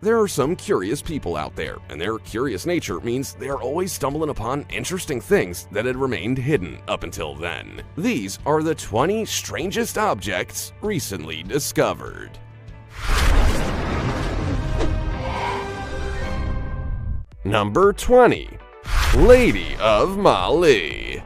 There are some curious people out there, and their curious nature means they are always stumbling upon interesting things that had remained hidden up until then. These are the 20 strangest objects recently discovered. Number 20. Lady of Mali.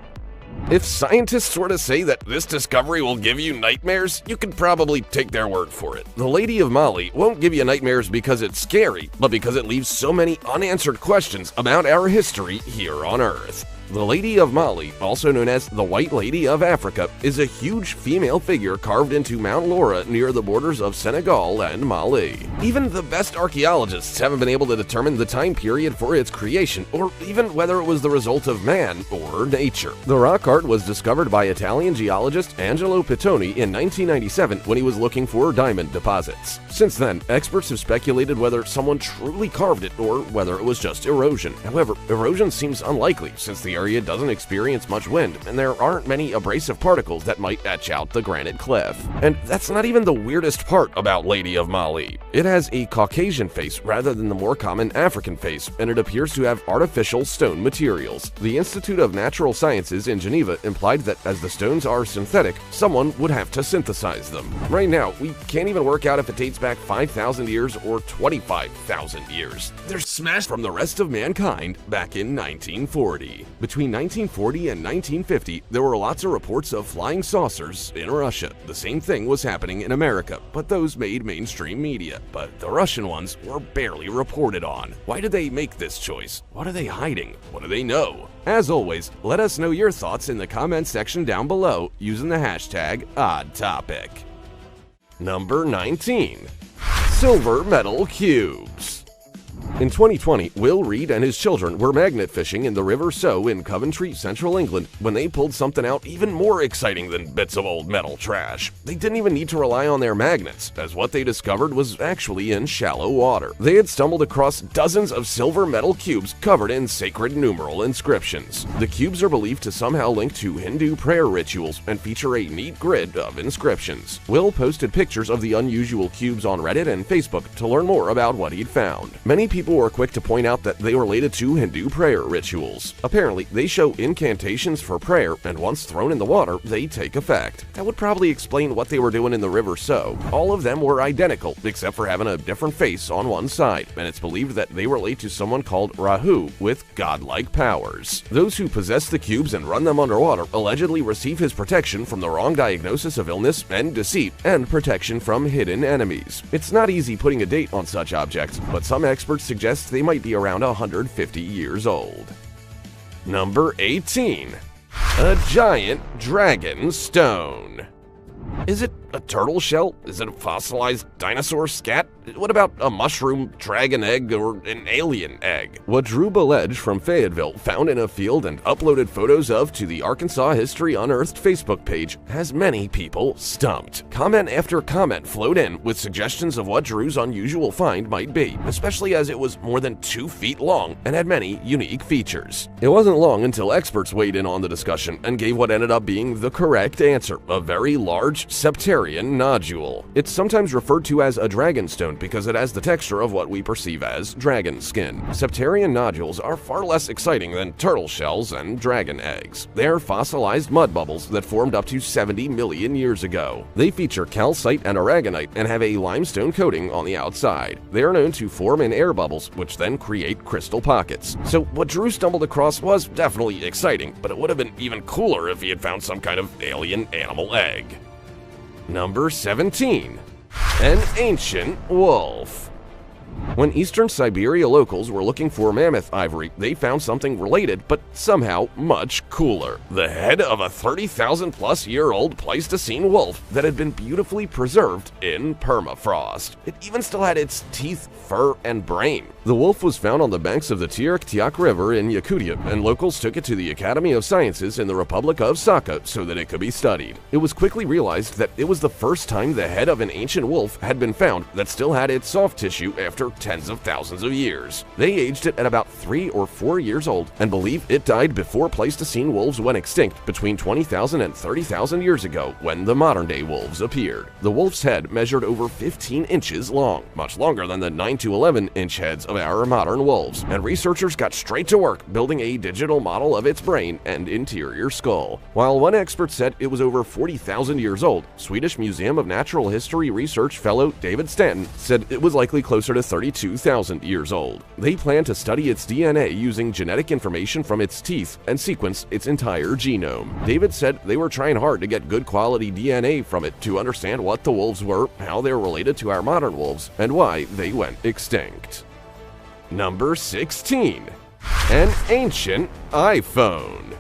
If scientists were to say that this discovery will give you nightmares, you could probably take their word for it. The Lady of Mali won't give you nightmares because it's scary, but because it leaves so many unanswered questions about our history here on Earth. The Lady of Mali, also known as the White Lady of Africa, is a huge female figure carved into Mount Laura near the borders of Senegal and Mali. Even the best archaeologists haven't been able to determine the time period for its creation, or even whether it was the result of man or nature. The rock art was discovered by Italian geologist Angelo Pittoni in 1997 when he was looking for diamond deposits. Since then, experts have speculated whether someone truly carved it or whether it was just erosion. However, erosion seems unlikely since the area doesn't experience much wind, and there aren't many abrasive particles that might etch out the granite cliff. And that's not even the weirdest part about Lady of Mali. It has a Caucasian face rather than the more common African face, and it appears to have artificial stone materials. The Institute of Natural Sciences in Geneva implied that as the stones are synthetic, someone would have to synthesize them. Right now, we can't even work out if it dates back 5,000 years or 25,000 years. They're smashed from the rest of mankind back in 1940. Between 1940 and 1950, there were lots of reports of flying saucers in Russia. The same thing was happening in America, but those made mainstream media. But the Russian ones were barely reported on. Why did they make this choice? What are they hiding? What do they know? As always, let us know your thoughts in the comments section down below using the hashtag #OddTopic. Number 19. Silver metal cubes. In 2020, Will Reed and his children were magnet fishing in the River Sow in Coventry, Central England, when they pulled something out even more exciting than bits of old metal trash. They didn't even need to rely on their magnets, as what they discovered was actually in shallow water. They had stumbled across dozens of silver metal cubes covered in sacred numeral inscriptions. The cubes are believed to somehow link to Hindu prayer rituals and feature a neat grid of inscriptions. Will posted pictures of the unusual cubes on Reddit and Facebook to learn more about what he'd found. Many people were quick to point out that they were related to Hindu prayer rituals. Apparently, they show incantations for prayer, and once thrown in the water, they take effect. That would probably explain what they were doing in the River Sow. All of them were identical, except for having a different face on one side, and it's believed that they relate to someone called Rahu with godlike powers. Those who possess the cubes and run them underwater allegedly receive his protection from the wrong diagnosis of illness and deceit, and protection from hidden enemies. It's not easy putting a date on such objects, but some experts suggest they might be around 150 years old. Number 18. A giant dragon stone. Is it a turtle shell? Is it a fossilized dinosaur scat? What about a mushroom, dragon egg, or an alien egg? What Drew Beledge from Fayetteville found in a field and uploaded photos of to the Arkansas History Unearthed Facebook page has many people stumped. Comment after comment flowed in with suggestions of what Drew's unusual find might be, especially as it was more than 2 feet long and had many unique features. It wasn't long until experts weighed in on the discussion and gave what ended up being the correct answer, a very large septarian nodule. It's sometimes referred to as a dragon stone because it has the texture of what we perceive as dragon skin. Septarian nodules are far less exciting than turtle shells and dragon eggs. They are fossilized mud bubbles that formed up to 70 million years ago. They feature calcite and aragonite and have a limestone coating on the outside. They are known to form in air bubbles, which then create crystal pockets. So what Drew stumbled across was definitely exciting, but it would have been even cooler if he had found some kind of alien animal egg. Number 17. An ancient wolf. When eastern Siberia locals were looking for mammoth ivory, they found something related, but somehow much cooler. The head of a 30,000-plus-year-old Pleistocene wolf that had been beautifully preserved in permafrost. It even still had its teeth, fur, and brain. The wolf was found on the banks of the Tiak River in Yakutia, and locals took it to the Academy of Sciences in the Republic of Saka so that it could be studied. It was quickly realized that it was the first time the head of an ancient wolf had been found that still had its soft tissue after tens of thousands of years. They aged it at about 3 or 4 years old and believe it died before Pleistocene wolves went extinct between 20,000 and 30,000 years ago when the modern-day wolves appeared. The wolf's head measured over 15 inches long, much longer than the 9 to 11-inch heads of our modern wolves, and researchers got straight to work building a digital model of its brain and interior skull. While one expert said it was over 40,000 years old, Swedish Museum of Natural History research fellow David Stanton said it was likely closer to 32,000 years old. They plan to study its DNA using genetic information from its teeth and sequence its entire genome. David said they were trying hard to get good quality DNA from it to understand what the wolves were, how they're related to our modern wolves, and why they went extinct. Number 16. An ancient iPhone.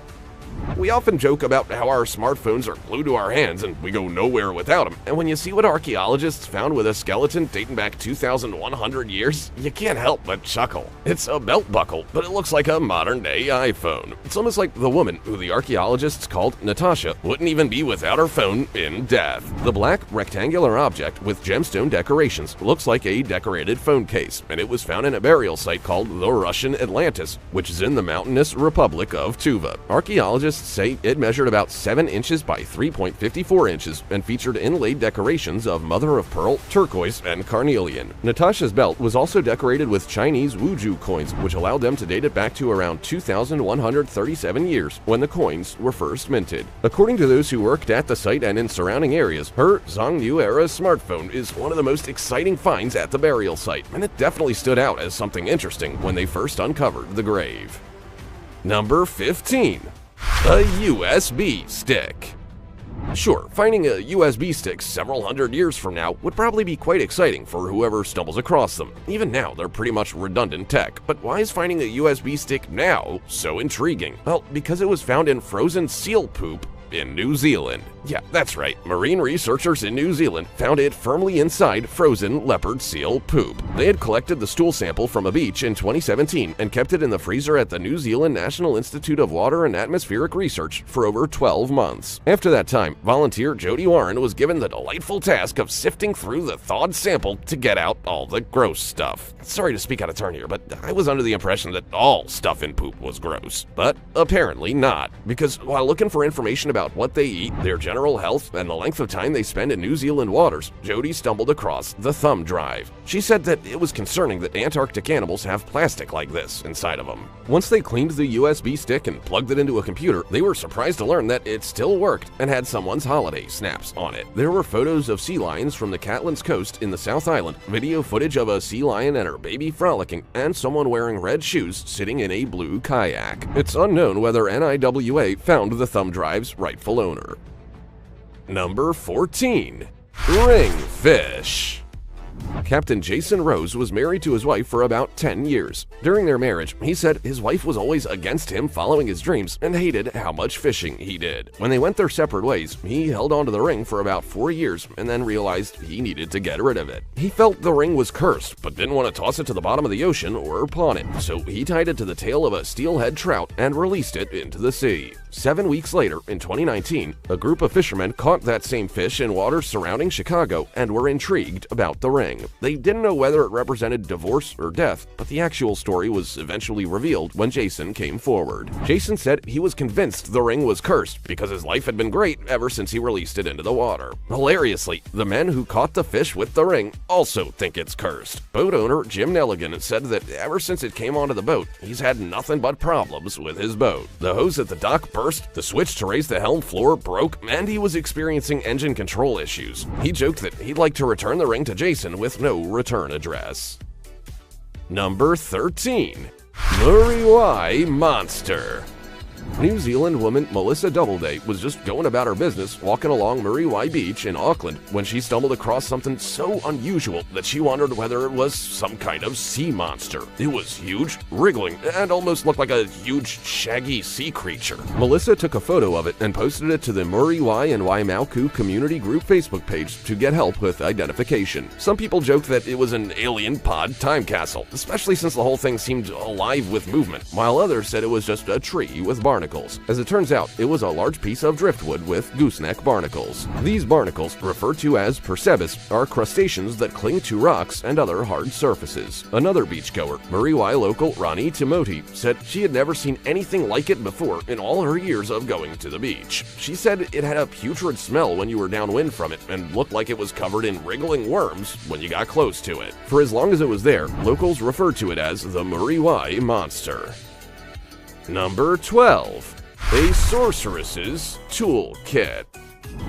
We often joke about how our smartphones are glued to our hands and we go nowhere without them. And when you see what archaeologists found with a skeleton dating back 2,100 years, you can't help but chuckle. It's a belt buckle, but it looks like a modern-day iPhone. It's almost like the woman, who the archaeologists called Natasha, wouldn't even be without her phone in death. The black, rectangular object with gemstone decorations looks like a decorated phone case, and it was found in a burial site called the Russian Atlantis, which is in the mountainous Republic of Tuva. Archaeologists say it measured about 7 inches by 3.54 inches and featured inlaid decorations of mother-of-pearl, turquoise, and carnelian. Natasha's belt was also decorated with Chinese Wuzhou coins, which allowed them to date it back to around 2,137 years, when the coins were first minted. According to those who worked at the site and in surrounding areas, her Zhongnu-era smartphone is one of the most exciting finds at the burial site, and it definitely stood out as something interesting when they first uncovered the grave. Number 15. A USB stick. Sure, finding a USB stick several hundred years from now would probably be quite exciting for whoever stumbles across them. Even now, they're pretty much redundant tech, but why is finding a USB stick now so intriguing? Well, because it was found in frozen seal poop in New Zealand. Yeah, that's right. Marine researchers in New Zealand found it firmly inside frozen leopard seal poop. They had collected the stool sample from a beach in 2017 and kept it in the freezer at the New Zealand National Institute of Water and Atmospheric Research for over 12 months. After that time, volunteer Jody Warren was given the delightful task of sifting through the thawed sample to get out all the gross stuff. Sorry to speak out of turn here, but I was under the impression that all stuff in poop was gross. But apparently not, because while looking for information about what they eat, their general health, and the length of time they spend in New Zealand waters, Jody stumbled across the thumb drive. She said that it was concerning that Antarctic animals have plastic like this inside of them. Once they cleaned the USB stick and plugged it into a computer, they were surprised to learn that it still worked and had someone's holiday snaps on it. There were photos of sea lions from the Catlins Coast in the South Island, video footage of a sea lion and her baby frolicking, and someone wearing red shoes sitting in a blue kayak. It's unknown whether NIWA found the thumb drive's rightful owner. Number 14. Ringfish. Captain Jason Rose was married to his wife for about 10 years. During their marriage, he said his wife was always against him following his dreams and hated how much fishing he did. When they went their separate ways, he held onto the ring for about 4 years and then realized he needed to get rid of it. He felt the ring was cursed, but didn't want to toss it to the bottom of the ocean or pawn it, so he tied it to the tail of a steelhead trout and released it into the sea. 7 weeks later, in 2019, a group of fishermen caught that same fish in waters surrounding Chicago and were intrigued about the ring. They didn't know whether it represented divorce or death, but the actual story was eventually revealed when Jason came forward. Jason said he was convinced the ring was cursed because his life had been great ever since he released it into the water. Hilariously, the men who caught the fish with the ring also think it's cursed. Boat owner Jim Nelligan said that ever since it came onto the boat, he's had nothing but problems with his boat. The hose at the dock burst, the switch to raise the helm floor broke, and he was experiencing engine control issues. He joked that he'd like to return the ring to Jason with no return address. Number 13. Muriwai Monster. New Zealand woman Melissa Doubleday was just going about her business walking along Muriwai Beach in Auckland when she stumbled across something so unusual that she wondered whether it was some kind of sea monster. It was huge, wriggling, and almost looked like a huge, shaggy sea creature. Melissa took a photo of it and posted it to the Muriwai and Waimaku Community Group Facebook page to get help with identification. Some people joked that it was an alien pod time capsule, especially since the whole thing seemed alive with movement, while others said it was just a tree with barnacles. As it turns out, it was a large piece of driftwood with gooseneck barnacles. These barnacles, referred to as Persebus, are crustaceans that cling to rocks and other hard surfaces. Another beachgoer, Muriwai local Ronnie Timoti, said she had never seen anything like it before in all her years of going to the beach. She said it had a putrid smell when you were downwind from it and looked like it was covered in wriggling worms when you got close to it. For as long as it was there, locals referred to it as the Muriwai Monster. Number 12. A Sorceress's Toolkit.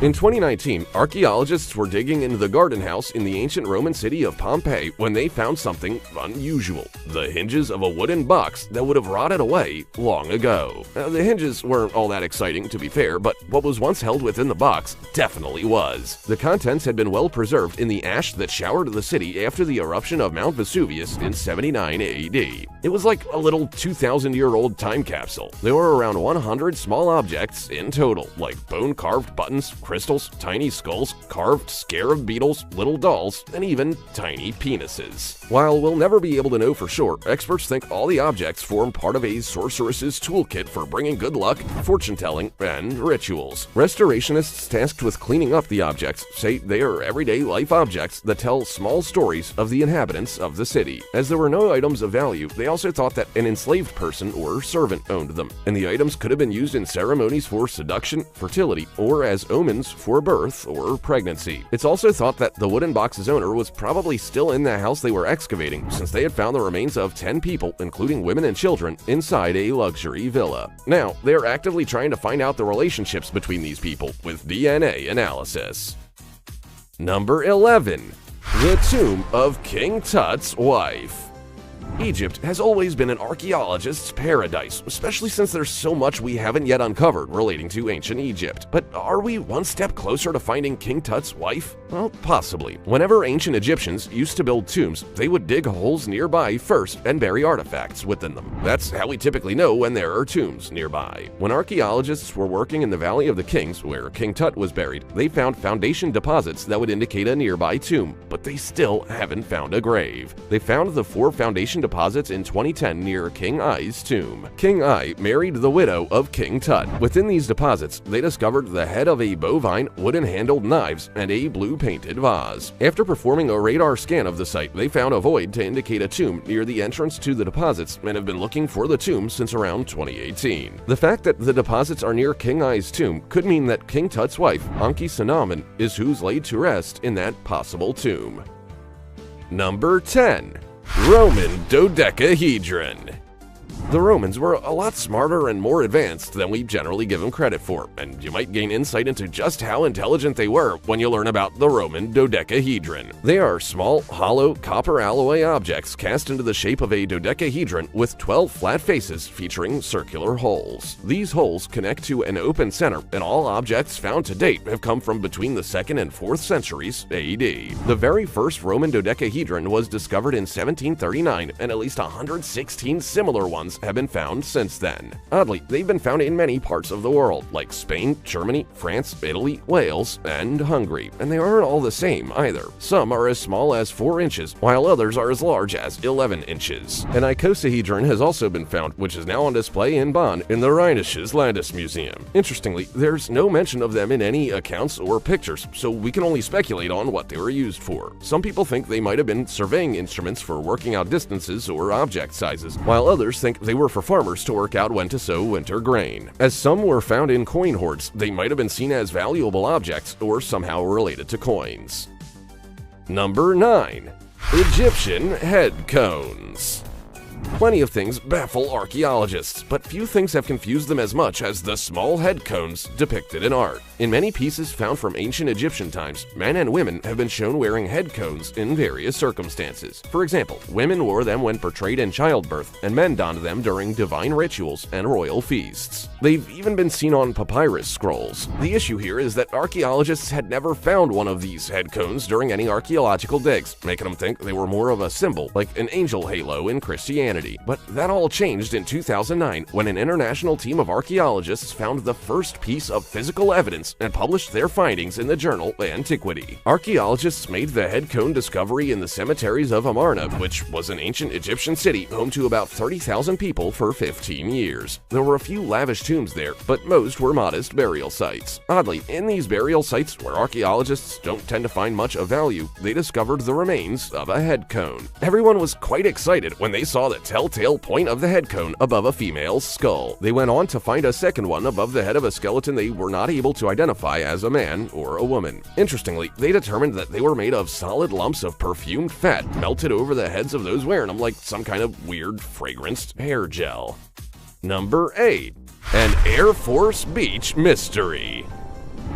In 2019, archaeologists were digging into the garden house in the ancient Roman city of Pompeii when they found something unusual: the hinges of a wooden box that would have rotted away long ago. The hinges weren't all that exciting, to be fair, but what was once held within the box definitely was. The contents had been well preserved in the ash that showered the city after the eruption of Mount Vesuvius in 79 AD. It was like a little 2,000-year-old time capsule. There were around 100 small objects in total, like bone-carved buttons, crystals, tiny skulls, carved scarab beetles, little dolls, and even tiny penises. While we'll never be able to know for sure, experts think all the objects form part of a sorceress's toolkit for bringing good luck, fortune-telling, and rituals. Restorationists tasked with cleaning up the objects say they are everyday life objects that tell small stories of the inhabitants of the city. As there were no items of value, they also thought that an enslaved person or servant owned them, and the items could have been used in ceremonies for seduction, fertility, or as omens for birth or pregnancy. It's also thought that the wooden box's owner was probably still in the house they were excavating, since they had found the remains of 10 people, including women and children, inside a luxury villa. Now, they are actively trying to find out the relationships between these people with DNA analysis. Number 11. The Tomb of King Tut's Wife. Egypt has always been an archaeologist's paradise, especially since there's so much we haven't yet uncovered relating to ancient Egypt. But are we one step closer to finding King Tut's wife? Well, possibly. Whenever ancient Egyptians used to build tombs, they would dig holes nearby first and bury artifacts within them. That's how we typically know when there are tombs nearby. When archaeologists were working in the Valley of the Kings, where King Tut was buried, they found foundation deposits that would indicate a nearby tomb, but they still haven't found a grave. They found the 4 foundation deposits in 2010 near King Ai's tomb. King Ai married the widow of King Tut. Within these deposits, they discovered the head of a bovine, wooden-handled knives, and a blue-painted vase. After performing a radar scan of the site, they found a void to indicate a tomb near the entrance to the deposits and have been looking for the tomb since around 2018. The fact that the deposits are near King Ai's tomb could mean that King Tut's wife, Anki Sanaman, is who's laid to rest in that possible tomb. Number 10. Roman dodecahedron. The Romans were a lot smarter and more advanced than we generally give them credit for, and you might gain insight into just how intelligent they were when you learn about the Roman dodecahedron. They are small, hollow, copper alloy objects cast into the shape of a dodecahedron with 12 flat faces featuring circular holes. These holes connect to an open center, and all objects found to date have come from between the 2nd and 4th centuries AD. The very first Roman dodecahedron was discovered in 1739, and at least 116 similar ones have been found since then. Oddly, they've been found in many parts of the world, like Spain, Germany, France, Italy, Wales, and Hungary, and they aren't all the same either. Some are as small as 4 inches, while others are as large as 11 inches. An icosahedron has also been found, which is now on display in Bonn in the Rheinisches Landesmuseum. Interestingly, there's no mention of them in any accounts or pictures, so we can only speculate on what they were used for. Some people think they might have been surveying instruments for working out distances or object sizes, while others think they were for farmers to work out when to sow winter grain. As some were found in coin hoards, they might have been seen as valuable objects or somehow related to coins. Number 9. Egyptian head cones. Plenty of things baffle archaeologists, but few things have confused them as much as the small head cones depicted in art. In many pieces found from ancient Egyptian times, men and women have been shown wearing head cones in various circumstances. For example, women wore them when portrayed in childbirth, and men donned them during divine rituals and royal feasts. They've even been seen on papyrus scrolls. The issue here is that archaeologists had never found one of these head cones during any archaeological digs, making them think they were more of a symbol, like an angel halo in Christianity. But that all changed in 2009 when an international team of archaeologists found the first piece of physical evidence and published their findings in the journal Antiquity. Archaeologists made the head cone discovery in the cemeteries of Amarna, which was an ancient Egyptian city home to about 30,000 people for 15 years. There were a few lavish tombs there, but most were modest burial sites. Oddly, in these burial sites, where archaeologists don't tend to find much of value, they discovered the remains of a head cone. Everyone was quite excited when they saw the telltale point of the head cone above a female's skull. They went on to find a second one above the head of a skeleton they were not able to identify as a man or a woman. Interestingly, they determined that they were made of solid lumps of perfumed fat melted over the heads of those wearing them like some kind of weird fragranced hair gel. Number 8. An Air Force Beach Mystery.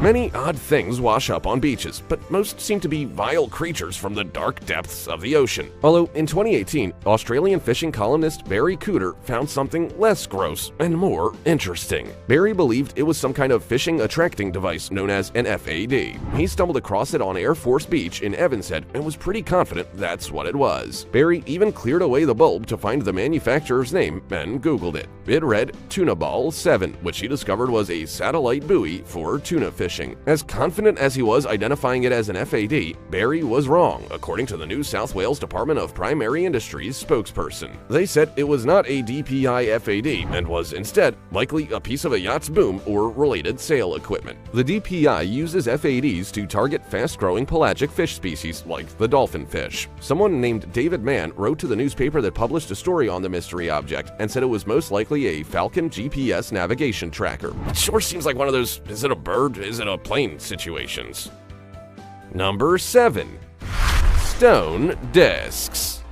Many odd things wash up on beaches, but most seem to be vile creatures from the dark depths of the ocean. Although in 2018, Australian fishing columnist Barry Cooter found something less gross and more interesting. Barry believed it was some kind of fishing attracting device known as an FAD. He stumbled across it on Air Force Beach in Evanshead and was pretty confident that's what it was. Barry even cleared away the bulb to find the manufacturer's name and Googled it. It read Tuna Ball 7, which he discovered was a satellite buoy for tuna fishing. As confident as he was identifying it as an FAD, Barry was wrong, according to the New South Wales Department of Primary Industries spokesperson. They said it was not a DPI FAD and was instead likely a piece of a yacht's boom or related sail equipment. The DPI uses FADs to target fast-growing pelagic fish species like the dolphin fish. Someone named David Mann wrote to the newspaper that published a story on the mystery object and said it was most likely a Falcon GPS navigation tracker. It sure seems like one of those is it a bird, is it a plane situations. Number 7. Stone discs.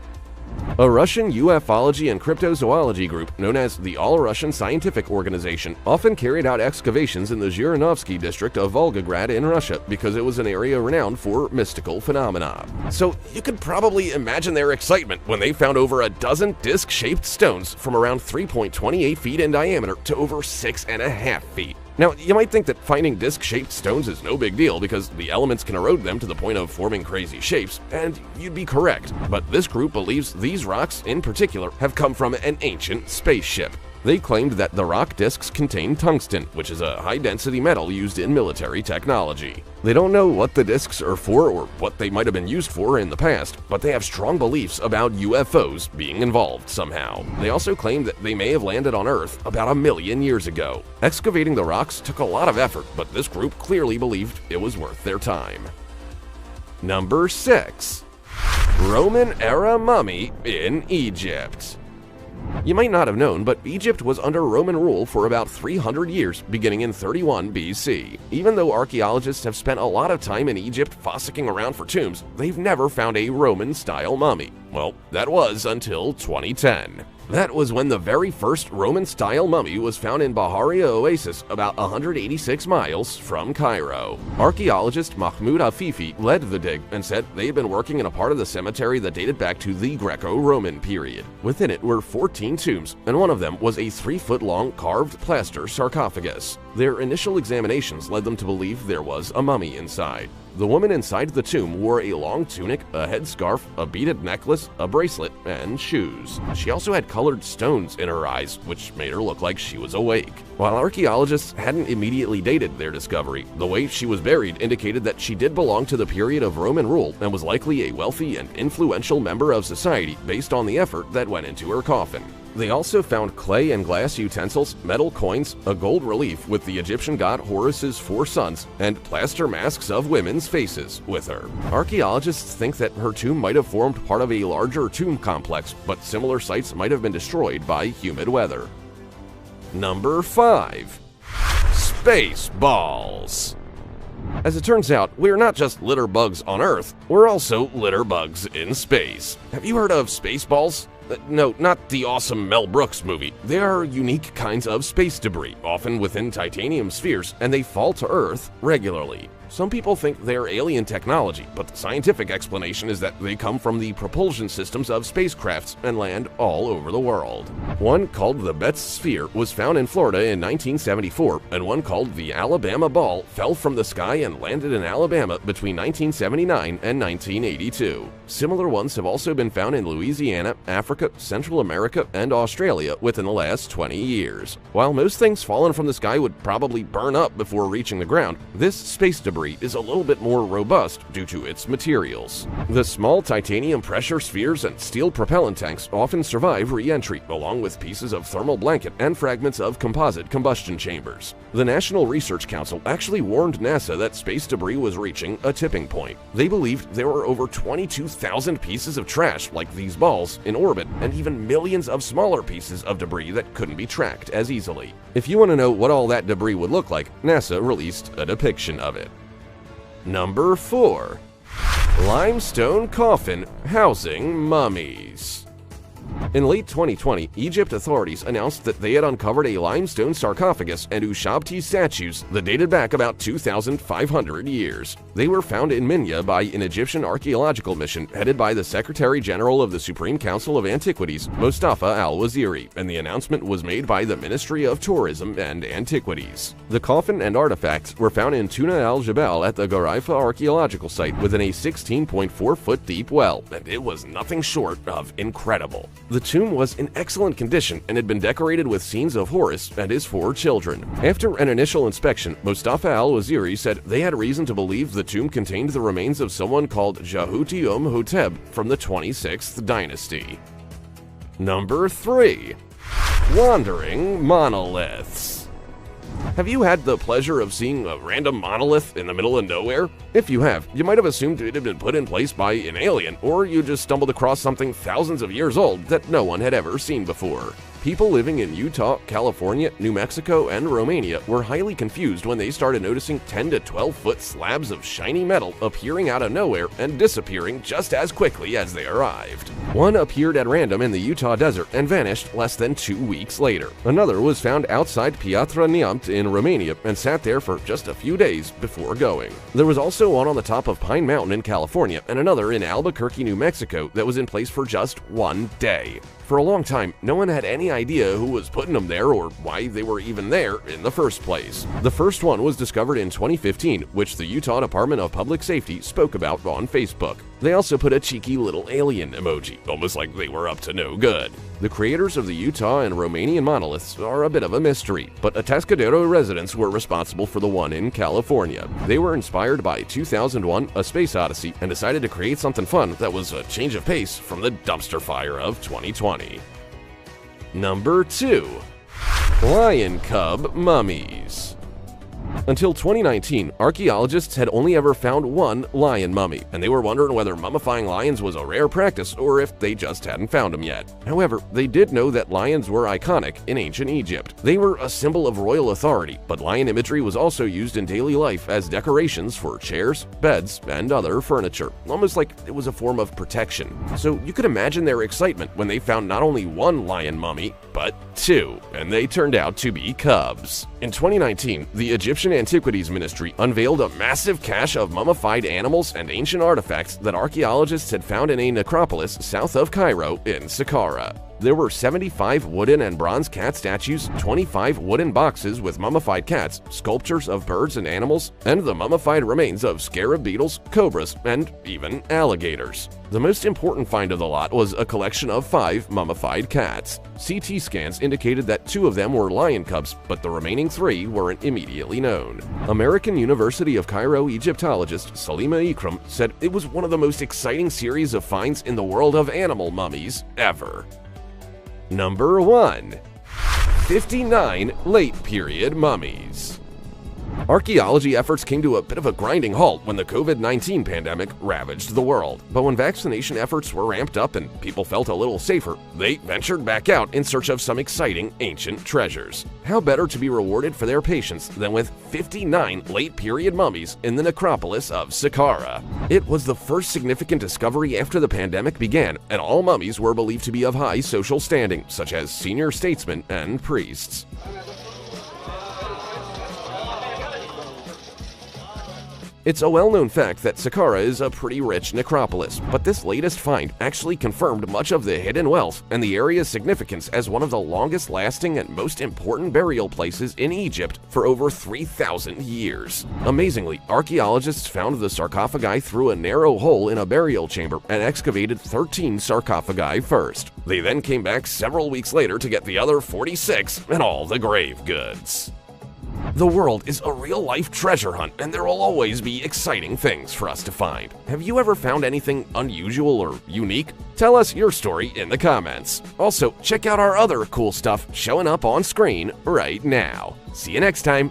A Russian ufology and cryptozoology group known as the All-Russian Scientific Organization often carried out excavations in the Zhirinovsky district of Volgograd in Russia because it was an area renowned for mystical phenomena. So you could probably imagine their excitement when they found over a dozen disc-shaped stones from around 3.28 feet in diameter to over 6.5 feet. Now, you might think that finding disc-shaped stones is no big deal because the elements can erode them to the point of forming crazy shapes, and you'd be correct. But this group believes these rocks, in particular, have come from an ancient spaceship. They claimed that the rock discs contain tungsten, which is a high-density metal used in military technology. They don't know what the discs are for or what they might have been used for in the past, but they have strong beliefs about UFOs being involved somehow. They also claim that they may have landed on Earth about 1 million years ago. Excavating the rocks took a lot of effort, but this group clearly believed it was worth their time. Number 6. Roman-era mummy in Egypt. You might not have known, but Egypt was under Roman rule for about 300 years, beginning in 31 BC. Even though archaeologists have spent a lot of time in Egypt fossicking around for tombs, they've never found a Roman-style mummy. Well, that was until 2010. That was when the very first Roman-style mummy was found in Baharia Oasis, about 186 miles from Cairo. Archaeologist Mahmoud Afifi led the dig and said they had been working in a part of the cemetery that dated back to the Greco-Roman period. Within it were 14 tombs, and one of them was a 3-foot-long carved plaster sarcophagus. Their initial examinations led them to believe there was a mummy inside. The woman inside the tomb wore a long tunic, a headscarf, a beaded necklace, a bracelet, and shoes. She also had colored stones in her eyes, which made her look like she was awake. While archaeologists hadn't immediately dated their discovery, the way she was buried indicated that she did belong to the period of Roman rule and was likely a wealthy and influential member of society based on the effort that went into her coffin. They also found clay and glass utensils, metal coins, a gold relief with the Egyptian god Horus's 4 sons, and plaster masks of women's faces with her. Archaeologists think that her tomb might have formed part of a larger tomb complex, but similar sites might have been destroyed by humid weather. Number 5. Space balls. As it turns out, we're not just litter bugs on Earth, we're also litter bugs in space. Have you heard of space balls? No, not the awesome Mel Brooks movie. They are unique kinds of space debris, often within titanium spheres, and they fall to Earth regularly. Some people think they're alien technology, but the scientific explanation is that they come from the propulsion systems of spacecrafts and land all over the world. One called the Betz Sphere was found in Florida in 1974, and one called the Alabama Ball fell from the sky and landed in Alabama between 1979 and 1982. Similar ones have also been found in Louisiana, Africa, Central America, and Australia within the last 20 years. While most things fallen from the sky would probably burn up before reaching the ground, this space debris is a little bit more robust due to its materials. The small titanium pressure spheres and steel propellant tanks often survive re-entry, along with pieces of thermal blanket and fragments of composite combustion chambers. The National Research Council actually warned NASA that space debris was reaching a tipping point. They believed there were over 22,000 pieces of trash like these balls in orbit, and even millions of smaller pieces of debris that couldn't be tracked as easily. If you want to know what all that debris would look like, NASA released a depiction of it. Number 4. Limestone coffin housing mummies. In late 2020, Egypt authorities announced that they had uncovered a limestone sarcophagus and Ushabti statues that dated back about 2,500 years. They were found in Minya by an Egyptian archaeological mission headed by the Secretary General of the Supreme Council of Antiquities, Mustafa al-Waziri, and the announcement was made by the Ministry of Tourism and Antiquities. The coffin and artifacts were found in Tuna al-Jabal at the Garaifa archaeological site within a 16.4-foot deep well, and it was nothing short of incredible. The tomb was in excellent condition and had been decorated with scenes of Horus and his 4 children. After an initial inspection, Mustafa al-Waziri said they had reason to believe the tomb contained the remains of someone called Jahuti Hotep from the 26th dynasty. Number 3. Wandering monoliths. Have you had the pleasure of seeing a random monolith in the middle of nowhere? If you have, you might have assumed it had been put in place by an alien, or you just stumbled across something thousands of years old that no one had ever seen before. People living in Utah, California, New Mexico, and Romania were highly confused when they started noticing 10 to 12-foot slabs of shiny metal appearing out of nowhere and disappearing just as quickly as they arrived. One appeared at random in the Utah desert and vanished less than 2 weeks later. Another was found outside Piatra Neamt in Romania and sat there for just a few days before going. There was also one on the top of Pine Mountain in California and another in Albuquerque, New Mexico that was in place for just 1 day. For a long time, no one had any idea who was putting them there or why they were even there in the first place. The first one was discovered in 2015, which the Utah Department of Public Safety spoke about on Facebook. They also put a cheeky little alien emoji, almost like they were up to no good. The creators of the Utah and Romanian monoliths are a bit of a mystery, but Atascadero residents were responsible for the one in California. They were inspired by 2001: A Space Odyssey and decided to create something fun that was a change of pace from the dumpster fire of 2020. Number 2. Lion cub mummies. Until 2019, archaeologists had only ever found one lion mummy, and they were wondering whether mummifying lions was a rare practice or if they just hadn't found them yet. However, they did know that lions were iconic in ancient Egypt. They were a symbol of royal authority, but lion imagery was also used in daily life as decorations for chairs, beds, and other furniture, almost like it was a form of protection. So you could imagine their excitement when they found not only one lion mummy, but 2, and they turned out to be cubs. In 2019, the Egyptian Antiquities Ministry unveiled a massive cache of mummified animals and ancient artifacts that archaeologists had found in a necropolis south of Cairo in Saqqara. There were 75 wooden and bronze cat statues, 25 wooden boxes with mummified cats, sculptures of birds and animals, and the mummified remains of scarab beetles, cobras, and even alligators. The most important find of the lot was a collection of 5 mummified cats. CT scans indicated that 2 of them were lion cubs, but the remaining 3 weren't immediately known. American University of Cairo Egyptologist Salima Ikram said it was one of the most exciting series of finds in the world of animal mummies ever. Number 1. 59 late period mummies. Archaeology efforts came to a bit of a grinding halt when the COVID-19 pandemic ravaged the world. But when vaccination efforts were ramped up and people felt a little safer, they ventured back out in search of some exciting ancient treasures. How better to be rewarded for their patience than with 59 late-period mummies in the necropolis of Saqqara. It was the first significant discovery after the pandemic began, and all mummies were believed to be of high social standing, such as senior statesmen and priests. It's a well-known fact that Saqqara is a pretty rich necropolis, but this latest find actually confirmed much of the hidden wealth and the area's significance as one of the longest-lasting and most important burial places in Egypt for over 3,000 years. Amazingly, archaeologists found the sarcophagi through a narrow hole in a burial chamber and excavated 13 sarcophagi first. They then came back several weeks later to get the other 46 and all the grave goods. The world is a real-life treasure hunt, and there will always be exciting things for us to find. Have you ever found anything unusual or unique? Tell us your story in the comments. Also, check out our other cool stuff showing up on screen right now. See you next time.